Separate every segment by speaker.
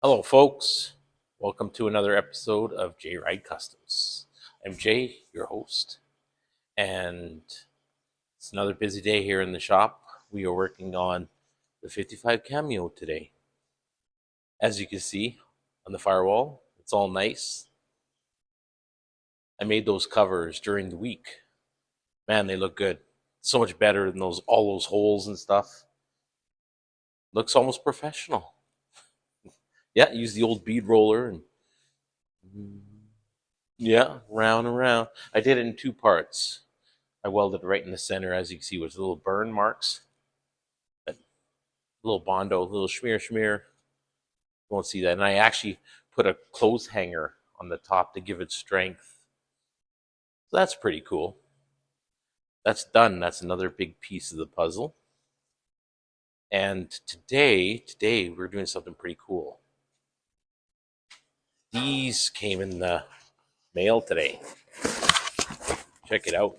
Speaker 1: Hello, folks. Welcome to another episode of J Ride Customs. I'm Jay, your host, and it's another busy day here in the shop. We are working on the 55 Cameo today. As you can see on the firewall, it's all nice. I made those covers during the week. Man, they look good. So much better than all those holes and stuff. Looks almost professional. Yeah, use the old bead roller and yeah, round and round. I did it in two parts. I welded right in the center, as you can see, with little burn marks. A little Bondo, little schmear. You won't see that. And I actually put a clothes hanger on the top to give it strength. So that's pretty cool. That's done. That's another big piece of the puzzle. And today we're doing something pretty cool. These came in the mail today. Check it out.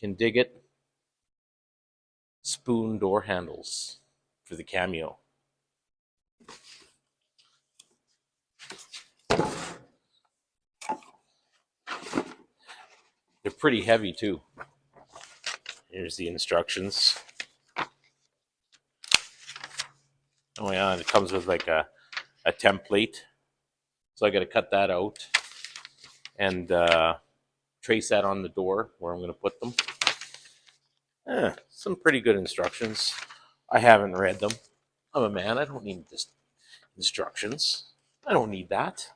Speaker 1: Kindig-it spoon door handles for the Cameo. They're pretty heavy too. Here's the instructions. Oh yeah, and it comes with like a template. So I got to cut that out and trace that on the door where I'm going to put them. Some pretty good instructions. I haven't read them. I'm a man. I don't need this instructions. I don't need that.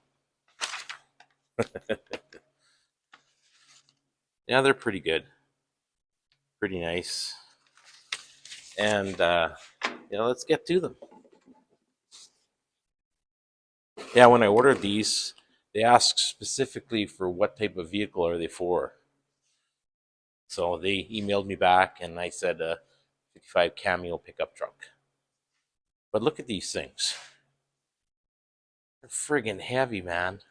Speaker 1: Yeah, they're pretty good. Pretty nice. And, let's get to them. Yeah, when I ordered these, they asked specifically for what type of vehicle are they for. So they emailed me back and I said 55 Cameo pickup truck. But look at these things. They're friggin' heavy, man.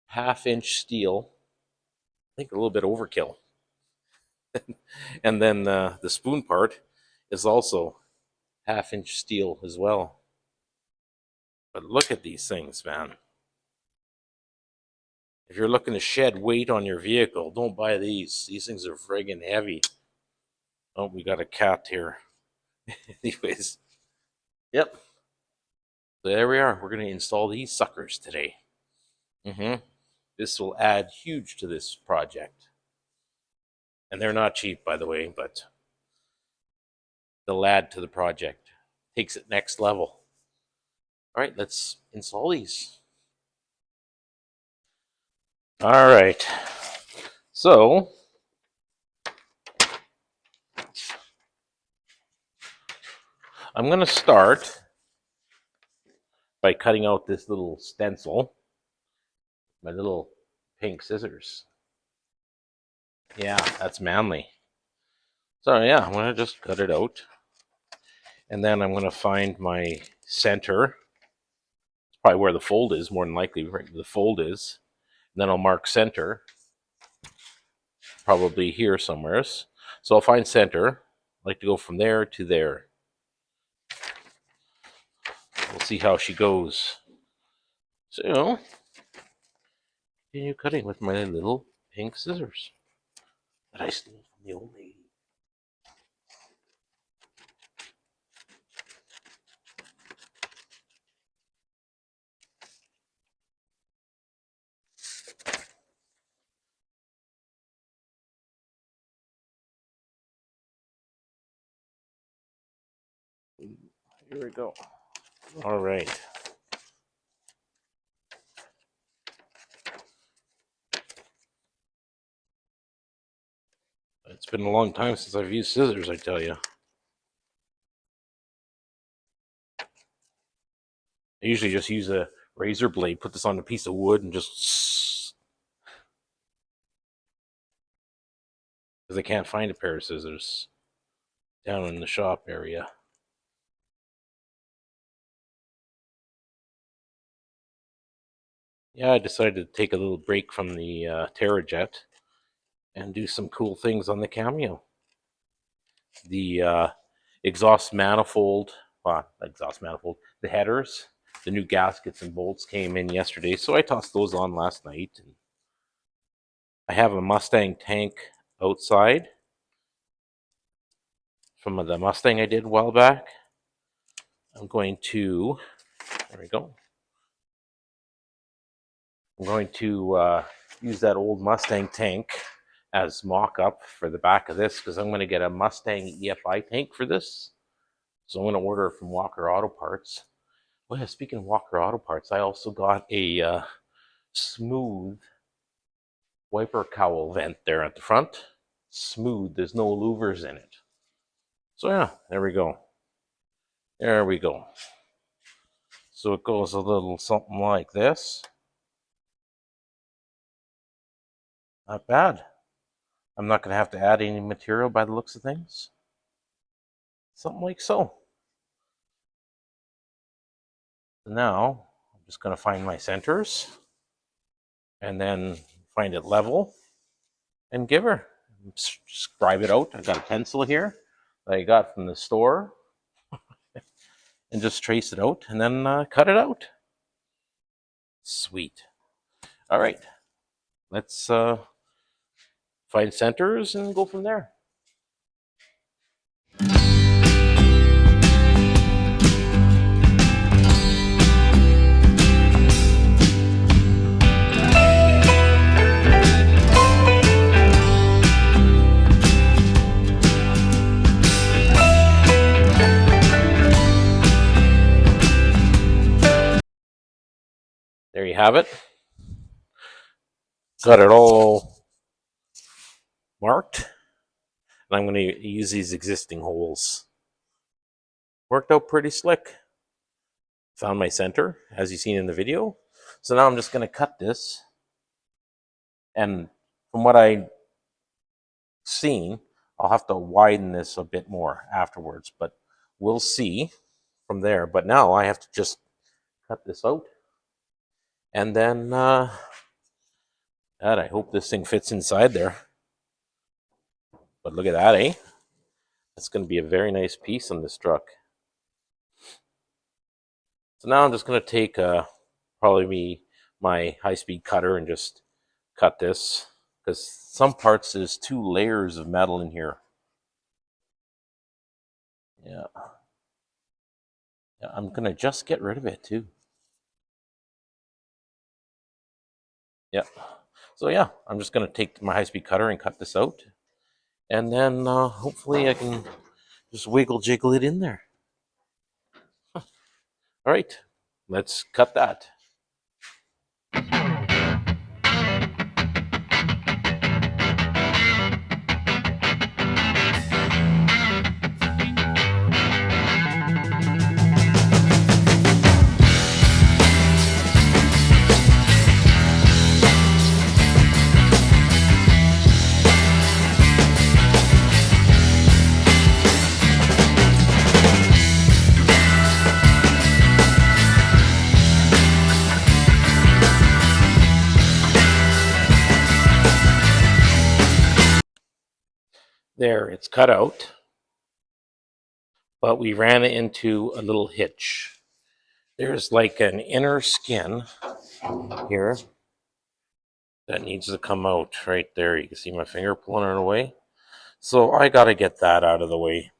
Speaker 1: Half-inch steel. I think a little bit overkill. And then the spoon part is also half-inch steel as well. But look at these things, man. If you're looking to shed weight on your vehicle, don't buy these. These things are friggin' heavy. Oh, we got a cat here. Anyways, yep. So there we are. We're going to install these suckers today. This will add huge to this project. And they're not cheap, by the way, but they'll add to the project. Takes it next level. All right, let's install these. All right. So, I'm going to start by cutting out this little stencil. My little pink scissors. Yeah, that's manly. So yeah, I'm going to just cut it out. And then I'm going to find my center. It's probably where the fold is, more than likely, right where the fold is. And then I'll mark center. Probably here somewhere. So I'll find center. I like to go from there to there. We'll see how she goes. So, continue cutting with my little pink scissors that I stole from the old lady. Here we go. All right. It's been a long time since I've used scissors, I tell you. I usually just use a razor blade, put this on a piece of wood, and just... because I can't find a pair of scissors down in the shop area. Yeah, I decided to take a little break from the Terrajet and do some cool things on the Cameo. The exhaust manifold, the headers, the new gaskets and bolts came in yesterday, so I tossed those on last night. And I have a Mustang tank outside from the Mustang I did a while back. I'm going to, there we go. I'm going to use that old Mustang tank as mock-up for the back of this, because I'm going to get a Mustang EFI tank for this. So I'm going to order it from Walker Auto Parts. Oh yeah, speaking of Walker Auto Parts, I also got a smooth wiper cowl vent there at the front. Smooth, there's no louvers in it. So yeah, there we go. There we go. So it goes a little something like this. Not bad. I'm not going to have to add any material by the looks of things. Something like so. Now, I'm just going to find my centers and then find it level and give her. Scribe it out. I got a pencil here that I got from the store and just trace it out and then cut it out. Sweet. All right. Let's find centers and go from there. There you have it. Got it all marked. And I'm going to use these existing holes. Worked out pretty slick. Found my center, as you've seen in the video. So now I'm just going to cut this. And from what I've seen, I'll have to widen this a bit more afterwards. But we'll see from there. But now I have to just cut this out. And then, I hope this thing fits inside there. But look at that, eh? That's going to be a very nice piece on this truck. So now I'm just going to take probably my high-speed cutter and just cut this, because some parts there's 2 layers of metal in here. Yeah, I'm going to just get rid of it too. Yeah. So yeah, I'm just going to take my high-speed cutter and cut this out. And then hopefully I can just wiggle-jiggle it in there. All right, let's cut that. There, it's cut out, but we ran it into a little hitch. There's like an inner skin here that needs to come out right there. You can see my finger pulling it away. So I got to get that out of the way,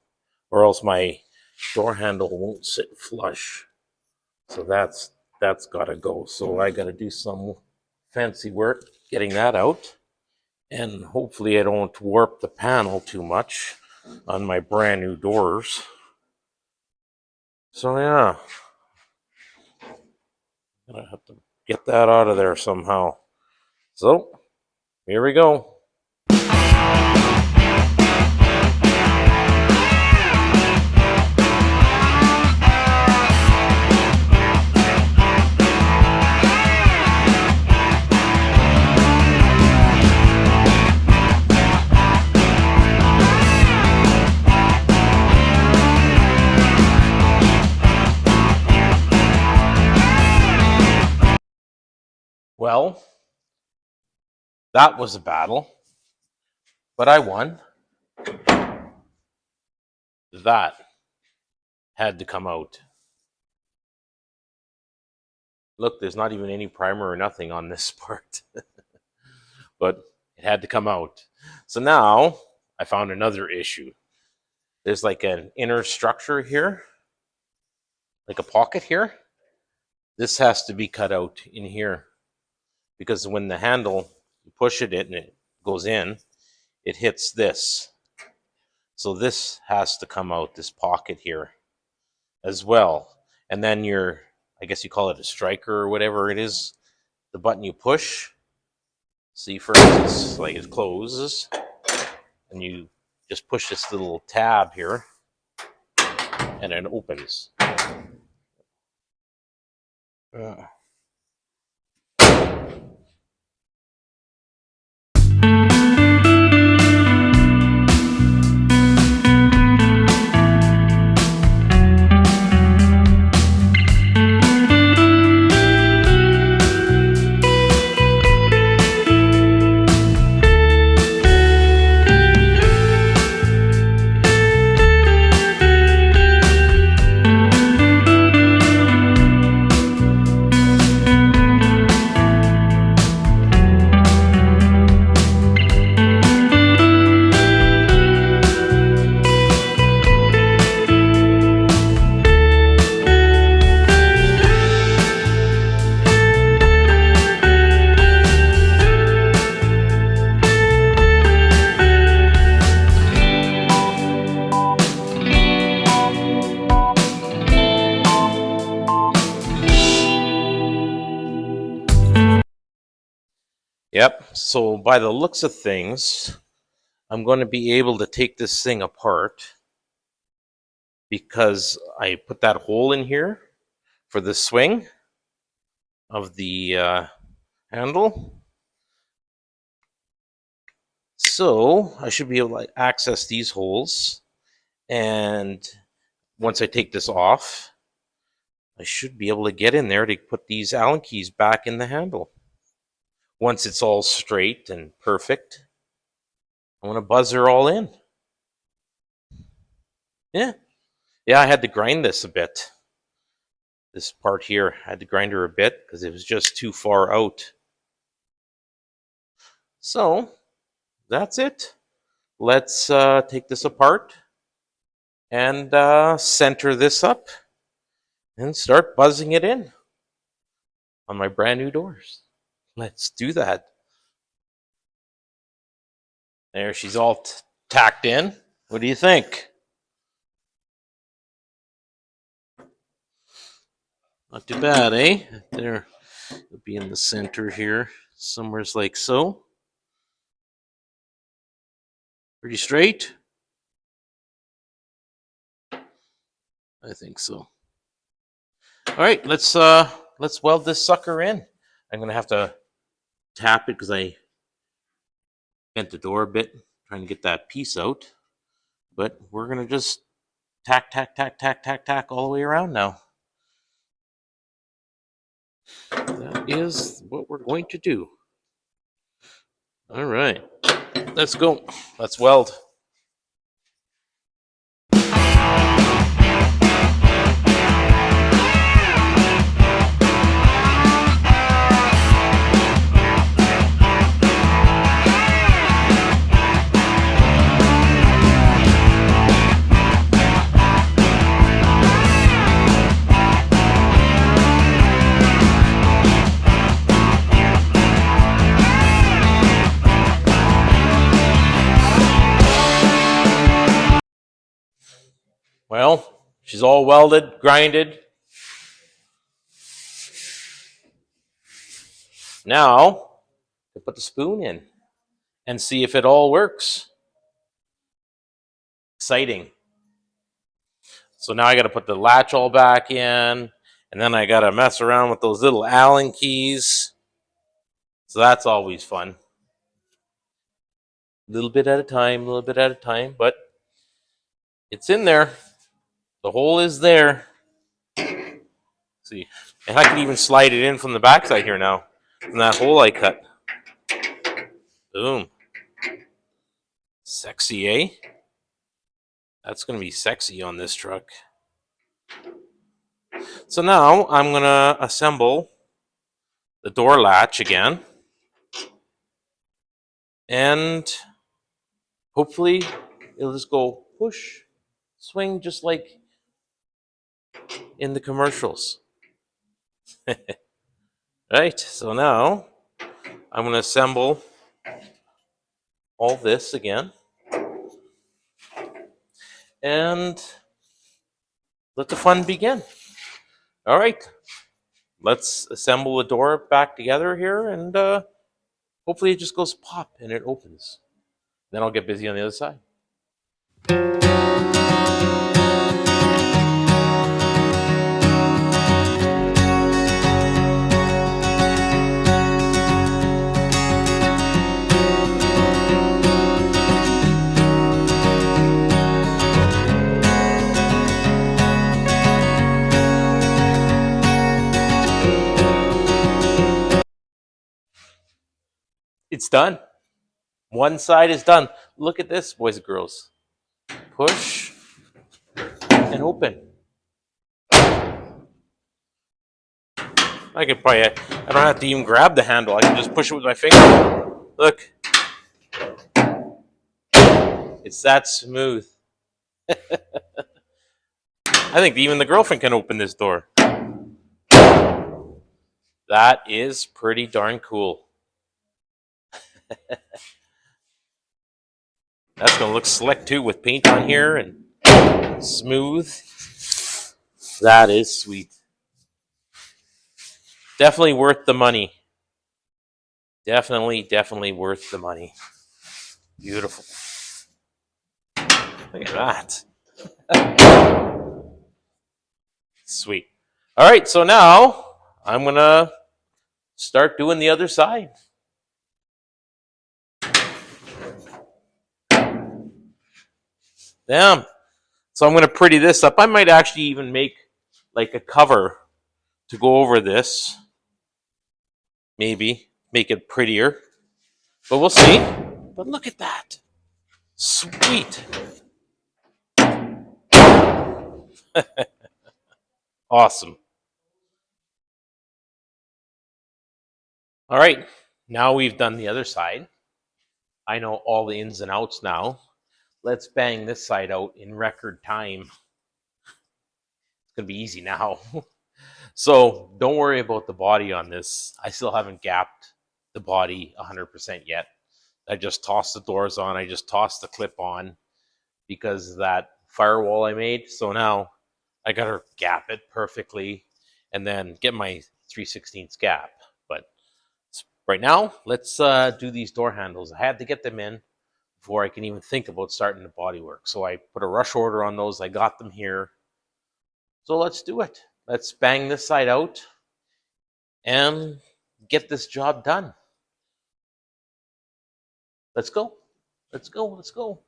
Speaker 1: or else my door handle won't sit flush. So that's got to go. So I got to do some fancy work getting that out. And hopefully I don't warp the panel too much on my brand new doors. So yeah, I'm gonna have to get that out of there somehow. So here we go. Well, that was a battle, but I won. That had to come out. Look, there's not even any primer or nothing on this part. But it had to come out. So now I found another issue. There's like an inner structure here, like a pocket here. This has to be cut out in here because when the handle, you push it and it goes in, it hits this. So this has to come out, this pocket here as well. And then your, I guess you call it a striker or whatever it is, the button you push. See, for instance, like it closes and you just push this little tab here and it opens. Yep, so by the looks of things, I'm going to be able to take this thing apart because I put that hole in here for the swing of the handle. So I should be able to access these holes, and once I take this off, I should be able to get in there to put these Allen keys back in the handle. Once it's all straight and perfect, I want to buzz her all in. Yeah, I had to grind this a bit. This part here, I had to grind her a bit because it was just too far out. So that's it. Let's take this apart and center this up and start buzzing it in on my brand new doors. Let's do that. There, she's all tacked in. What do you think? Not too bad, eh? There, it'll be in the center here, somewhere's like so. Pretty straight? I think so. All right, let's weld this sucker in. I'm gonna have to tap it because I bent the door a bit, trying to get that piece out. But we're gonna just tack all the way around now. That is what we're going to do. All right, let's go. Let's weld. Well, she's all welded, grinded. Now, to put the spoon in and see if it all works. Exciting. So now I got to put the latch all back in, and then I got to mess around with those little Allen keys. So that's always fun. A little bit at a time, but it's in there. The hole is there. See, and I can even slide it in from the backside here now, from that hole I cut. Boom. Sexy, eh? That's going to be sexy on this truck. So now I'm gonna assemble the door latch again, and hopefully it'll just go push, swing, just like in the commercials. Right, so now I'm gonna assemble all this again and let the fun begin. All right, let's assemble the door back together here, and hopefully it just goes pop and it opens. Then I'll get busy on the other side. It's done. One side is done. Look at this, boys and girls. Push and open. I could probably, I don't have to even grab the handle. I can just push it with my finger. Look. It's that smooth. I think even the girlfriend can open this door. That is pretty darn cool. That's going to look slick too with paint on here and smooth. That is sweet. Definitely worth the money. Definitely worth the money. Beautiful. Look at that. Sweet. All right, so now I'm going to start doing the other side. Damn. So I'm going to pretty this up. I might actually even make like a cover to go over this. Maybe make it prettier. But we'll see. But look at that. Sweet. Awesome. All right. Now we've done the other side. I know all the ins and outs now. Let's bang this side out in record time. It's going to be easy now. So don't worry about the body on this. I still haven't gapped the body 100% yet. I just tossed the doors on. I just tossed the clip on because of that firewall I made. So now I got to gap it perfectly and then get my 3/16 gap. But right now, let's do these door handles. I had to get them in before I can even think about starting the body work. So I put a rush order on those. I got them here. So let's do it. Let's bang this side out and get this job done. Let's go. Let's go. Let's go.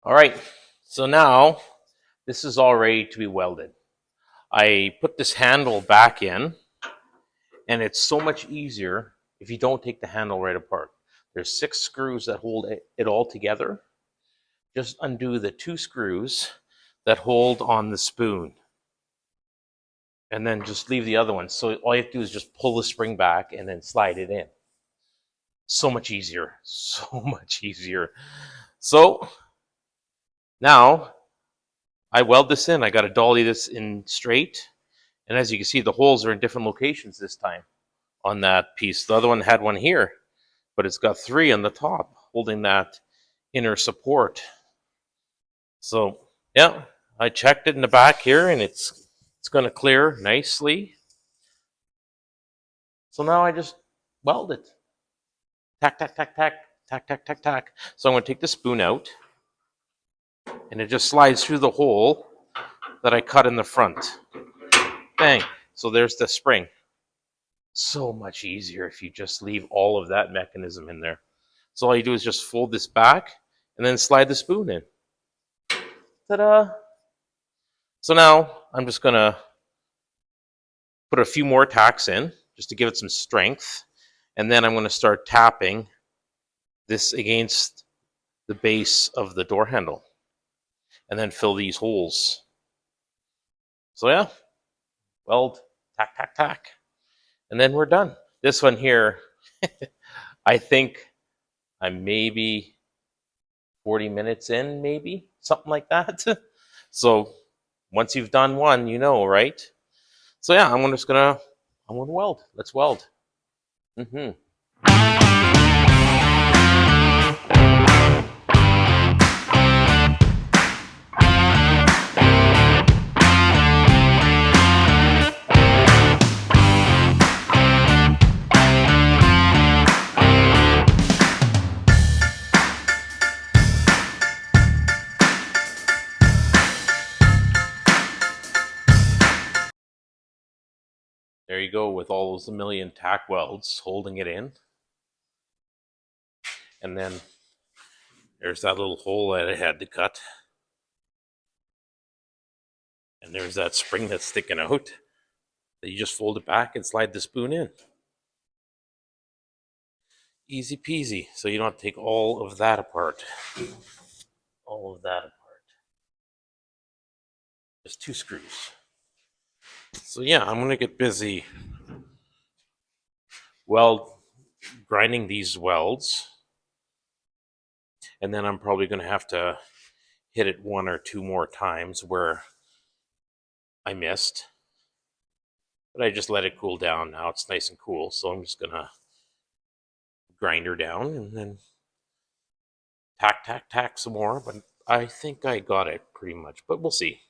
Speaker 1: All right, so now this is all ready to be welded. I put this handle back in, and it's so much easier if you don't take the handle right apart. There's 6 screws that hold it all together. Just undo the 2 screws that hold on the spoon, and then just leave the other one. So all you have to do is just pull the spring back and then slide it in. So much easier, so much easier. So now I weld this in. I got to dolly this in straight. And as you can see, the holes are in different locations this time on that piece. The other one had one here, but it's got 3 on the top holding that inner support. So yeah, I checked it in the back here, and it's going to clear nicely. So now I just weld it. Tack, tack, tack, tack, tack, tack, tack, tack. So I'm going to take the spoon out, and it just slides through the hole that I cut in the front. Bang. So there's the spring. So much easier if you just leave all of that mechanism in there. So all you do is just fold this back and then slide the spoon in. Ta-da! So now I'm just going to put a few more tacks in just to give it some strength. And then I'm going to start tapping this against the base of the door handle and then fill these holes. So yeah, weld, tack, tack, tack. And then we're done. This one here, I think I'm maybe 40 minutes in, maybe something like that. So once you've done one, you know, right? So yeah, I'm gonna weld. Let's weld. Mm-hmm. There you go, with all those a million tack welds holding it in. And then there's that little hole that I had to cut. And there's that spring that's sticking out that you just fold it back and slide the spoon in. Easy peasy. So you don't have to take all of that apart. All of that apart. Just 2 screws. So yeah, I'm gonna get busy grinding these welds, and then I'm probably gonna have to hit it 1 or 2 more times where I missed. But I just let it cool down. Now it's nice and cool, so I'm just gonna grind her down and then tack, tack, tack some more. But I think I got it pretty much. But we'll see.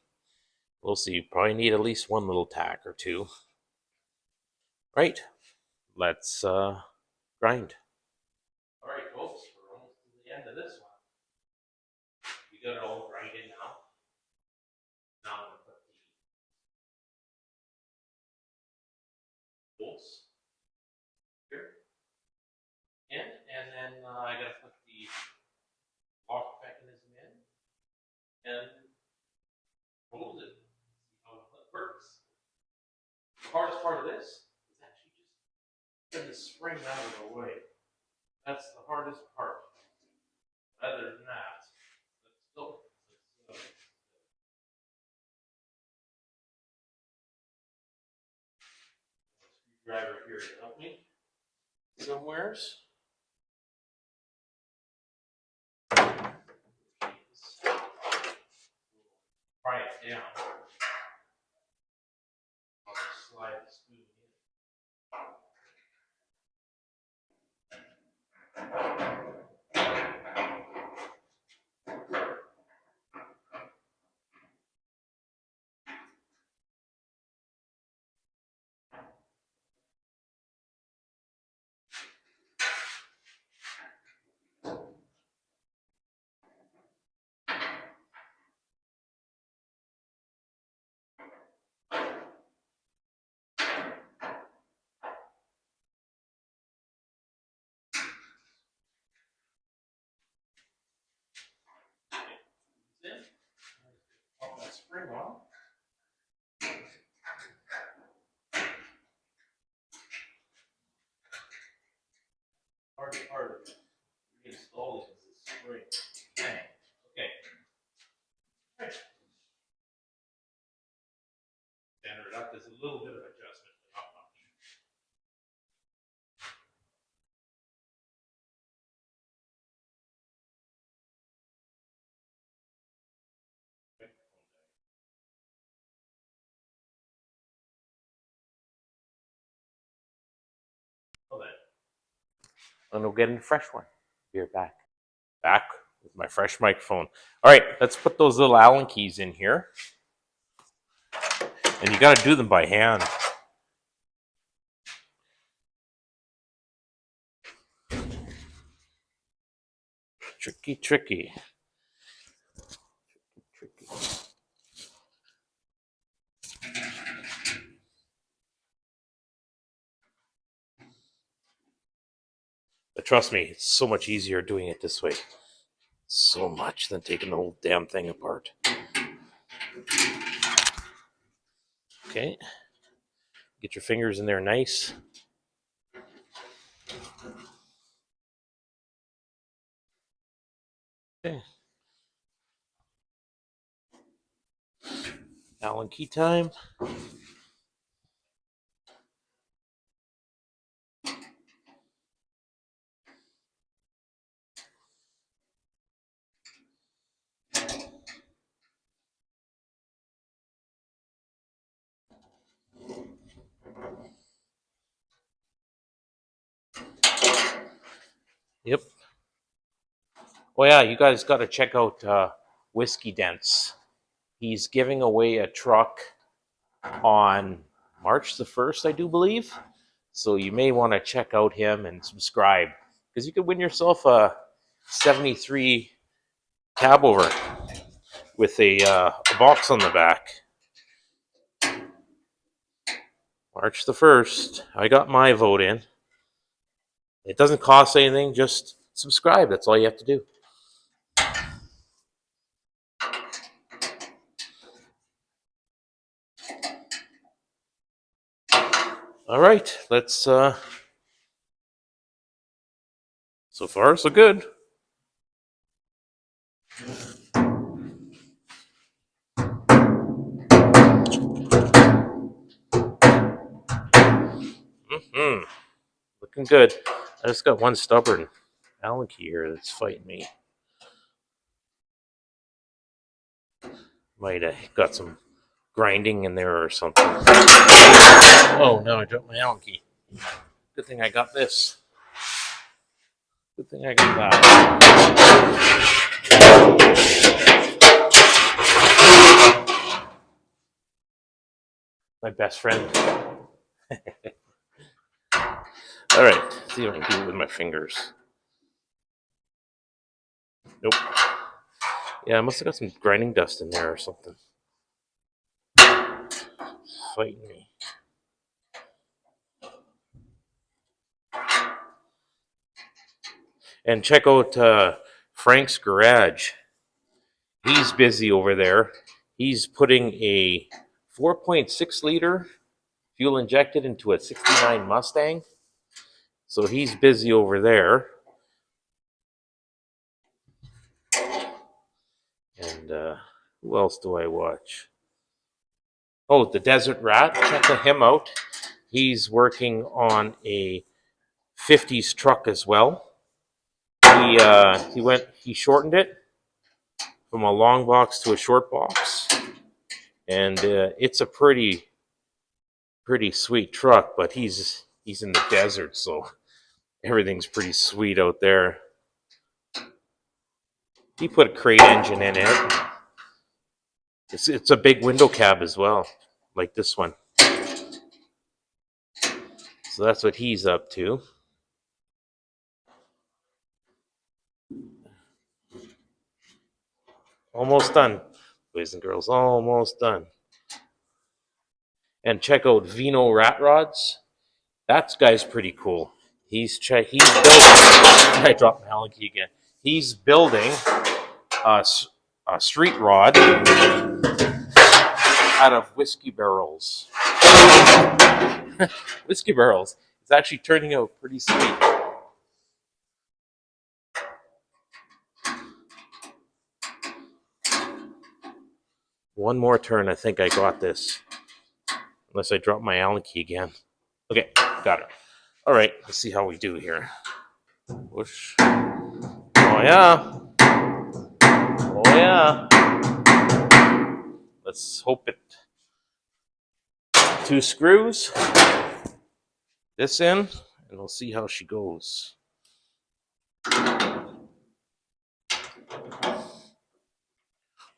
Speaker 1: We'll see. Probably need at least 1 little tack or 2. Right? Let's grind. All right, folks, we're almost to the end of this one. We got it all grinded now. Now I'm gonna put the bolts here in, and then I gotta put the lock mechanism in and close it. See how it works. The hardest part of this is actually just getting the spring out of the way. That's the hardest part. Other than that, let's go. Screwdriver here to help me somewheres. Pry it down. I'll just slide the spoon in. Then pop that spring on. Hardest part of reinstalling is this spring. Bang. Okay. Right. Center it up. There's a little bit of adjustment, but not much. Okay. and we'll get in a fresh one. Be right back. Back with my fresh microphone. All right, let's put those little Allen keys in here. And you got to do them by hand. Tricky, tricky. But trust me, it's so much easier doing it this way. So much than taking the whole damn thing apart. Okay. Get your fingers in there nice. Okay. Allen key time. Yep. Oh yeah, you guys got to check out Whiskey Dents. He's giving away a truck on March the 1st, I do believe. So you may want to check out him and subscribe, because you could win yourself a 73 cab over with a box on the back. March the 1st. I got my vote in. It doesn't cost anything. Just subscribe. That's all you have to do. All right. Let's... so far, so good. Looking good. I just got one stubborn Allen key here that's fighting me. Might have got some grinding in there or something. Oh, no, I dropped my Allen key. Good thing I got this. Good thing I got that. My best friend. All right, see if I can do it with my fingers. Nope. Yeah, I must have got some grinding dust in there or something. Fighting me. And check out Frank's garage. He's busy over there. He's putting a 4.6 liter fuel injected into a 69 Mustang. So he's busy over there. And who else do I watch? Oh, the Desert Rat. Check him out. He's working on a 50s truck as well. He shortened it from a long box to a short box, and it's a pretty sweet truck. But he's in the desert, so everything's pretty sweet out there. He put a crate engine in it. It's a big window cab as well, like this one. So that's what he's up to. Almost done, boys and girls. Almost done. And check out Vino Rat Rods. That guy's pretty cool. He's building. I dropped my Allen key again. He's building a street rod out of whiskey barrels. Whiskey barrels. It's actually turning out pretty sweet. One more turn, I think I got this. Unless I drop my Allen key again. Okay, got it. All right, let's see how we do here. Whoosh. Oh yeah. Oh yeah. Let's hope it. 2 screws. This in, and we'll see how she goes.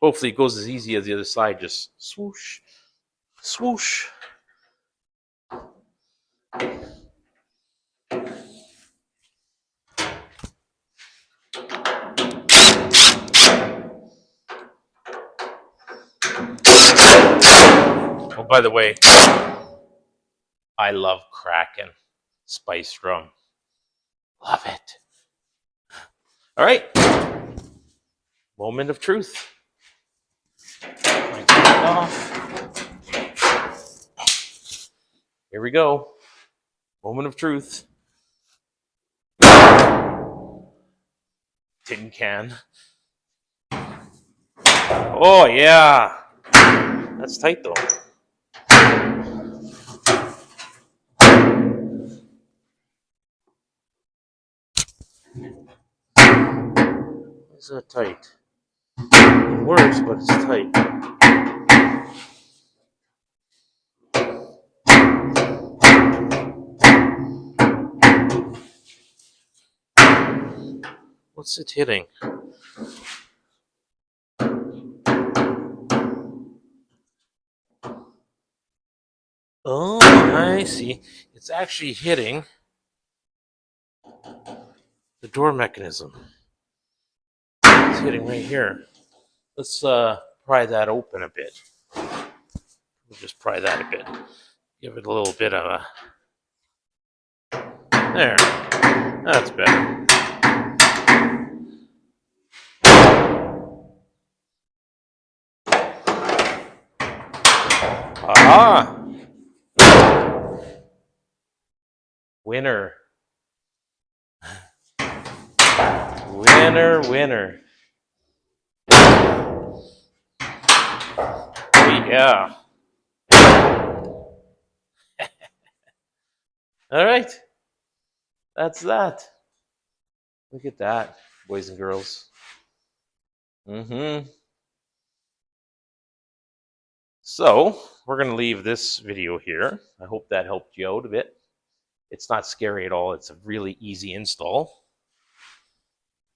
Speaker 1: Hopefully it goes as easy as the other side. Just swoosh, swoosh. Oh, by the way, I love Kraken spiced rum. Love it. All right. Moment of truth. Here we go. Moment of truth. Tin can. Oh, yeah. That's tight, though. Is that tight? It works, but it's tight. What's it hitting? Oh, I see. It's actually hitting the door mechanism. It's hitting right here. Let's pry that open a bit. We'll just pry that a bit. Give it a little bit of a... There. That's better. Aha! Winner. Winner, winner. Yeah. All right. That's that. Look at that, boys and girls. So, we're going to leave this video here. I hope that helped you out a bit. It's not scary at all. It's a really easy install.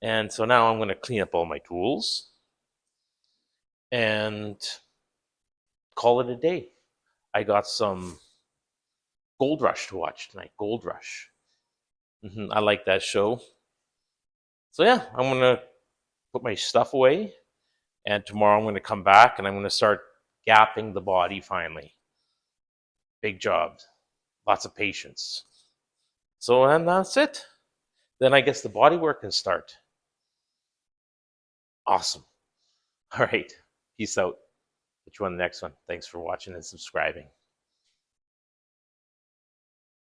Speaker 1: And so now I'm going to clean up all my tools and call it a day. I got some Gold Rush to watch tonight. Gold Rush. I like that show. So yeah, I'm going to put my stuff away. And tomorrow I'm going to come back and I'm going to start gapping the body finally. Big job. Lots of patience. So, and that's it. Then I guess the body work can start. Awesome. All right. Peace out. Catch you on the next one. Thanks for watching and subscribing.